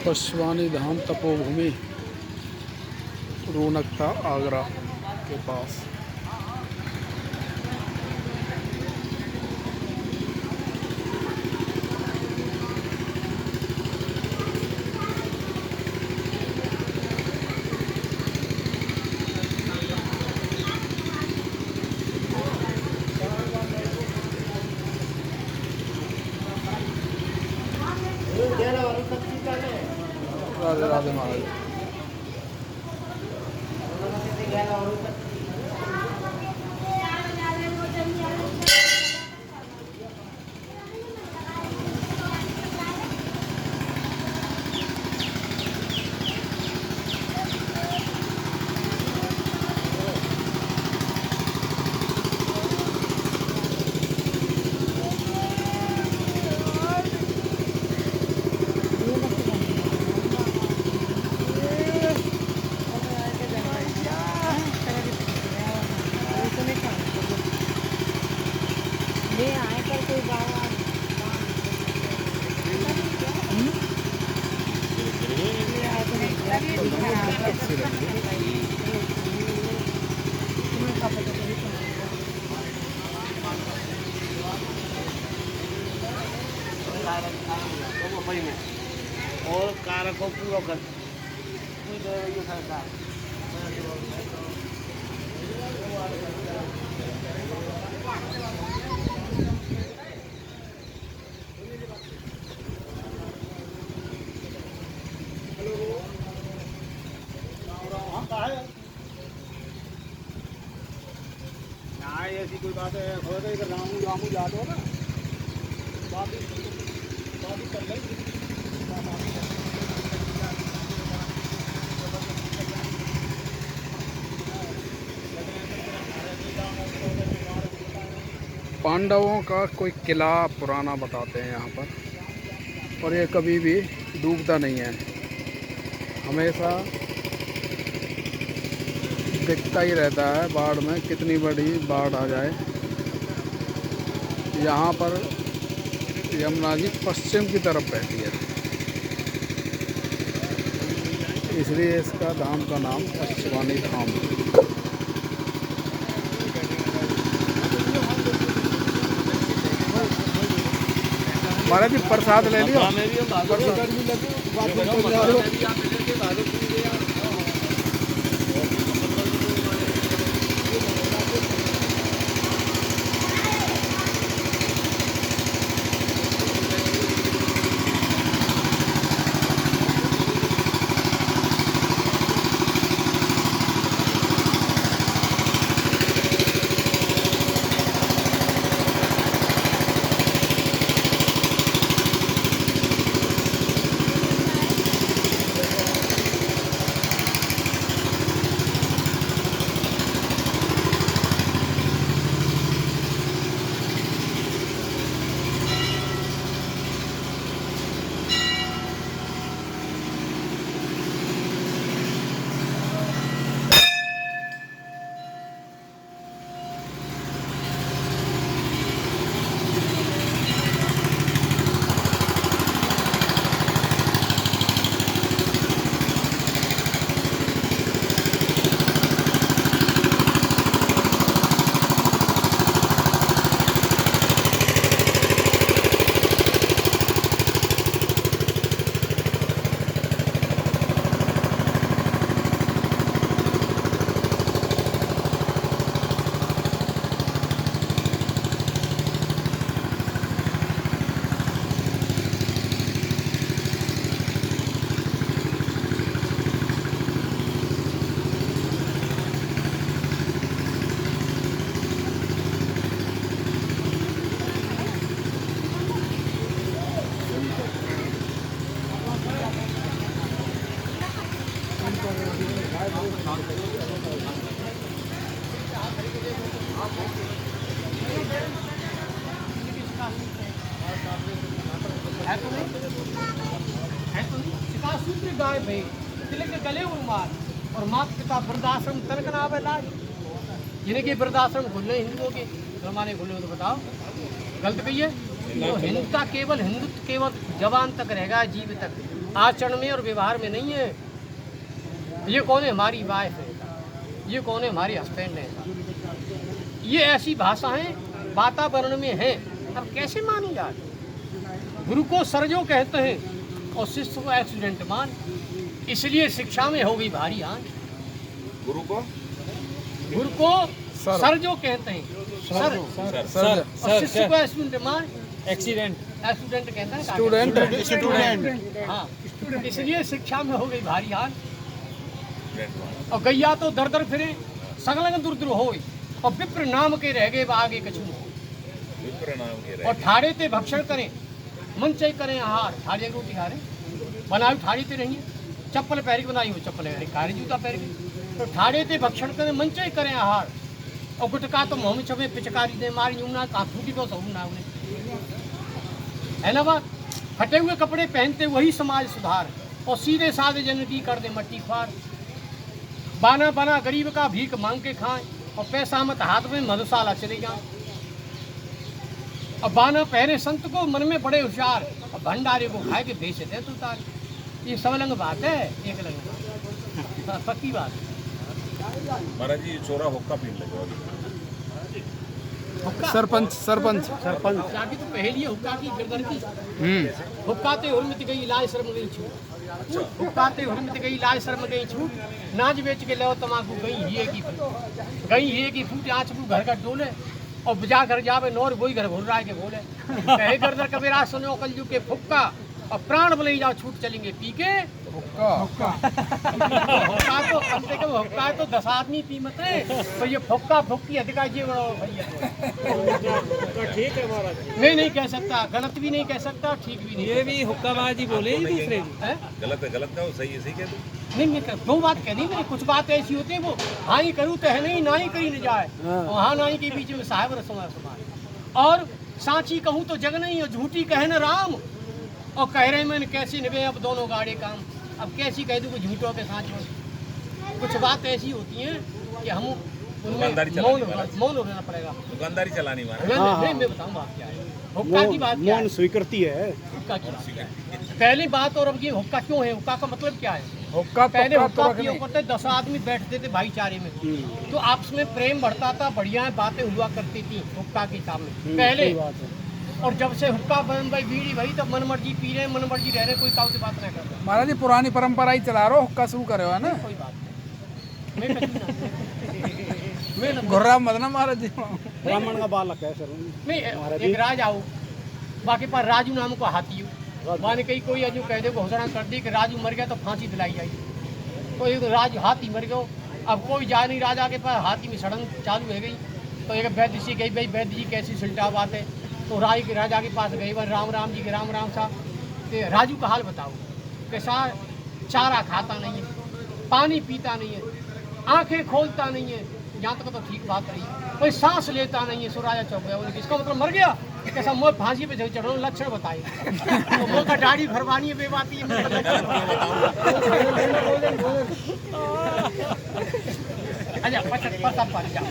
पशवानी धाम तपोभूमि रौनकता आगरा के पास। राधे राधे महाराज। और कार को पूरा कर ऐसी कोई बात है रामू रामू याद हो ना बात कर लेंगे। पांडवों का कोई किला पुराना बताते हैं यहाँ पर, और ये कभी भी डूबता नहीं है, हमेशा दिखता ही रहता है बाढ़ में, कितनी बड़ी बाढ़ आ जाए। यहाँ पर यमुना जी पश्चिम की तरफ बहती है, इसलिए इसका धाम का नाम पशवानी धाम। महाराज जी प्रसाद ले लियो। है तो नहीं शिका सूत्र गाय भाई तिलक के गले उन्माद और माता पिता वृद्धाश्रम तनक ना आवे लाज। यानी कि वृद्धाश्रम खुले हिंदुओं के जमाने खुले हो तो बताओ गलत कही है। तो हिंदुता केवल हिंदुत्व केवल जवान तक रहेगा, जीव तक, आचरण में और व्यवहार में नहीं है। ये कौन है? हमारी वाइफ है, ये कौन है? हमारी हस्बैंड है। ये ऐसी भाषाएं वातावरण में हैं, अब कैसे मानी जाए? गुरु को सर जो कहते हैं और शिष्य को एक्सीडेंट मान, इसलिए शिक्षा में हो गई भारी हान। गुरु को सर जो कहते हैं, सर और शिष्य को एक्सीडेंट मान, एक्सीडेंट कहते हैं स्टूडेंट हाँ, इसलिए शिक्षा में हो गई भारी हान। और गैया तो दर दर फिरे सगलंग दूर दूर हो, और विप्र नाम के रह गए आगे कछु और ठाड़े ते भक्षण करें मन चय करें आहार। ठाड़े रोटी खा रहे बनाई ठाड़ी ते नहीं है, चप्पल पहन के बनाई हो, चप्पल कारी जूता पहन के, तो ठाड़े ते भक्षण करें मन चय करें आहार। और गुटका तो मुँह में छपे पिचकारी दे मारी यूं ना कहाँ फूटी तो सहू ना उन्हें, है ना बात। फटे हुए कपड़े पहनते वही समाज सुधार, और सीधे साधे जन की कर दे मट्टी ख्वार। बाना बना गरीब का भीख मांग के खाएं, और पैसा मत हाथ में मधुशाला चले जाएं। और बाना पहने संत को मन में बड़े होशियार, और भंडारे को खाए के बेच दे तो तार। ये सबलंग बात है, एक लंग बात, पक्की बात। महाराज जी छोरा हुक्का पीने लगे हुक्का सरपंच जाके तो पहली है हुक्का की गिरदर की। हुक्काते हुरमत गई लाज शर्म गई छूट, हुक्काते हुरमत गई लाज शर्म गई छूट। नाच बेच के लो तमाकू गई हिये की फूट आँच को घर का डोले, और बजा घर जावे नौर वही घर घुर रहा है के बोले। कहे गर्दर कबीरा सुनो कलजू के फुक्का, और प्राण भले जाओ छूट चलेंगे पी के हुक्का तो कम से कम हुक्का तो 10 आदमी पी मत है, पर ये फुक्का फुक्की अधिकार जी बड़ा भैया ठीक है महाराज। नहीं कह सकता, गलत भी नहीं कह सकता, ठीक भी नहीं। ये भी हुक्काबाजी बोले ही दूसरे गलत का सही सही कह दो। नहीं दो बात कहनी मेरी, कुछ बात ऐसी होती है वो हाँ ही करूँ तो है नहीं, ना ही करी न जाए, वहाँ ना ही के बीच में साहेब रसमा समाज। और सांची कहूँ तो जग नहीं, और झूठी कहे न राम, और कह रहे मैंने कैसी निभे अब दोनों गाड़े काम। अब कैसी कह दूँ झूठों के साथ में कुछ बात ऐसी होती है कि हम उनमें मौन रहना पड़ेगा। दुकानदारी चलानी नहीं मैं बताऊँ बात क्या है। हुक्का की बात क्या है? स्वीकृति है हुक्का की बात पहली बात। और अब ये हुक्का क्यों है? हुक्का का मतलब क्या है? हुक्का पहले हुक्का पिया करते 10 आदमी बैठते थे भाईचारे में, तो आपस में प्रेम बढ़ता था, बढ़िया बातें हुआ करती थी हुक्का के सामने पहले। और जब से हुक्का बन भाई बीड़ी भाई, तो मन मर्जी पी रहे, मन मर्जी रह रहे, कोई काउ से बात नहीं कर रहा। महाराज जी पुरानी परंपरा ही चला रहे हो, हुक्का शुरू करे हो है ना? कोई बात नहीं घुर्रा मत ना महाराज जी। ब्राह्मण का बालक है सर। नहीं एक राज आओ, बाकी पर राजू नाम को हाथी हो, माने कहीं कोई अजू कह दे घोषणा कर दी कि राजू मर गया तो फांसी दिलाई जाएगी, तो एक राजू हाथी मर गया। अब कोई जा नहीं राजा के पास, हाथी में सड़न चालू है गई, तो एक वैद्य सी गई, भाई वैद्य जी कैसी सुलटा बात है, तो राजा के पास गई, राम जी के राम साहब, तो राजू का हाल बताओ कैसा? चारा खाता नहीं है, पानी पीता नहीं है, आंखें खोलता नहीं है, यहाँ तक तो ठीक बात रही, कोई सांस लेता नहीं है। सो राजा चौक गया, बोले इसका मतलब मर गया कैसा? मोर फांसी पे चढ़ो, लक्षण बताए तो मोर का दाढ़ी भरवानी है बेबाती है। अच्छा 75 जाओ।